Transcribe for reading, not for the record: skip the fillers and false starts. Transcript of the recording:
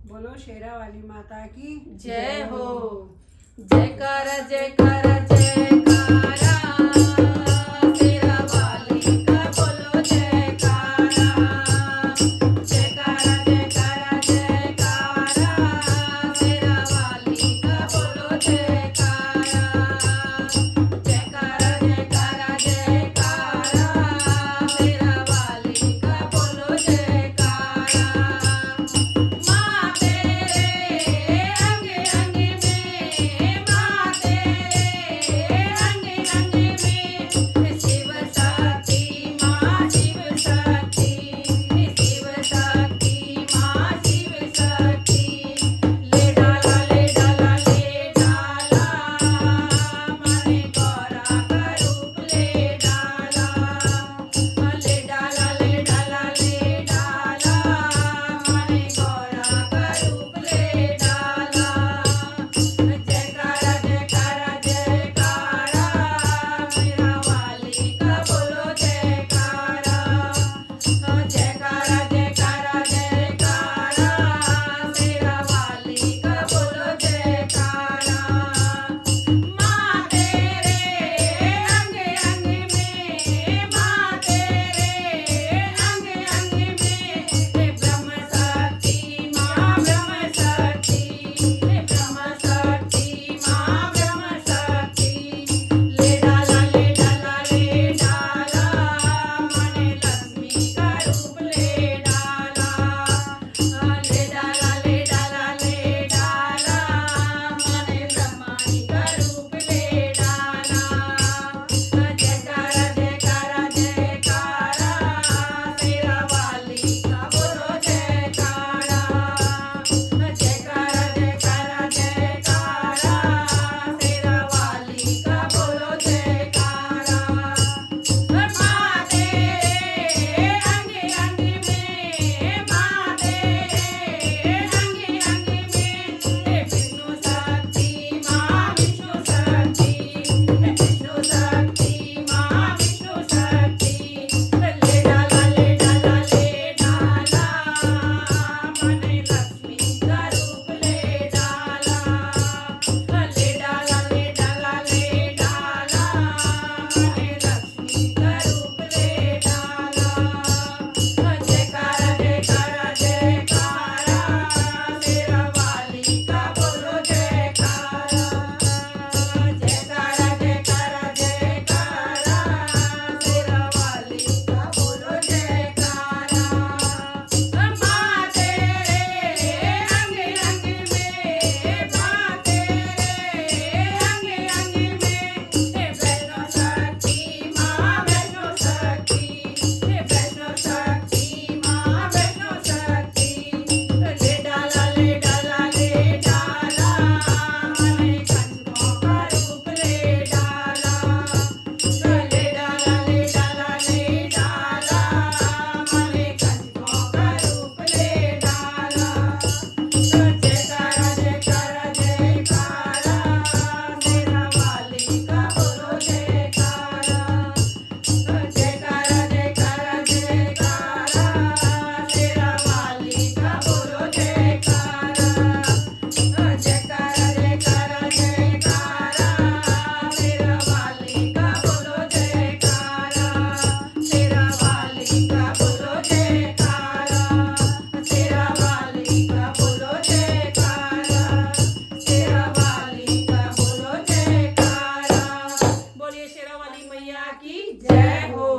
बोलो शेरा वाली माता की जय हो। जयकारा जयकारा जयकारा, शेरा वाली का बोलो जयकारा। जयकारा जयकारा जयकारा, शेरा वाली का बोलो जयकारा। जयकारा जयकारा जयकारा, शेरा वाली का बोलो जयकारा। माँ तेरे अंग अंग में, माँ तेरे अंग अंग में, शिव शक्ति माँ शिव शक्ति, शिव शक्ति माँ शिव शक्ति। ले डाला ले डाला ले डाला, माने गौरा का रूप ले डाला। ले डाला ले डाला ले डाला, माने गौरा का रूप ले डाला। जयकारा जयकारा जयकारा, मेरा वाली का बोलो जयकारा। जयकारा जयकारा जयकारा, मेरा वाली का बोलो जयकारा। माँ तेरे अंग अंग में, माँ तेरे अंग अंग में, ब्रह्म शक्ति माँ ब्रह्म शक्ति, ब्रह्म शक्ति माँ ब्रह्म शक्ति। ले डाला ले डाला ले डाला, माने लक्ष्मी का रूप ले डाला। ले डाला ले डाला ले डाला, माने ब्रह्माणी का रूप ले डाला। जयकारा जयकारा जयकारा, शेरा वाली का बोलो जयकारा। जयकारा जयकारा जयकारा, शेरा वाली का बोलो जयकारा। माँ तेरे अंग अंग में, माँ तेरे अंग अंग में, विष्णु शक्ति माँ विष्णु शक्ति, विष्णु शक्ति माँ विष्णु शक्ति। ले डाला ले डाला ले डाला, माने लक्ष्मी का रूप ले डाला। ले डाला ले डाला ले डाला, माने लक्ष्मी का रूप ले डाला। जयकारा जयकारा जयकारा, शेरा वाली का बोलो जयकारा। जयकारा जयकारा जयकारा, शेरा वाली का बोलो जयकारा। माँ तेरे अंग अंग में, माँ तेरे अंग अंग में, वैष्णो शक्ति माँ वैष्णो शक्ति, वैष्णो शक्ति माँ वैष्णो शक्ति। ले डाला ले डाला ले डाला, माने कंचों का रूप ले डाला। ले डाला ले डाला ले डाला, माने कंचों का रूप ले डाला। जयकारा जयकारा जयकारा, शेरा वाली का बोलो जयकारा। जयकारा जयकारा जयकारा, शेरा वाली का बोलो जयकारा। जयकारा जयकारा जयकारा, शेरा वाली का बोलो जयकारा। शेरा वाली का बोलो जयकारा, शेरा वाली का बोलो जयकारा, शेरा वाली का बोलो जयकारा। बोलिए शेरा वाली मैया की जय हो।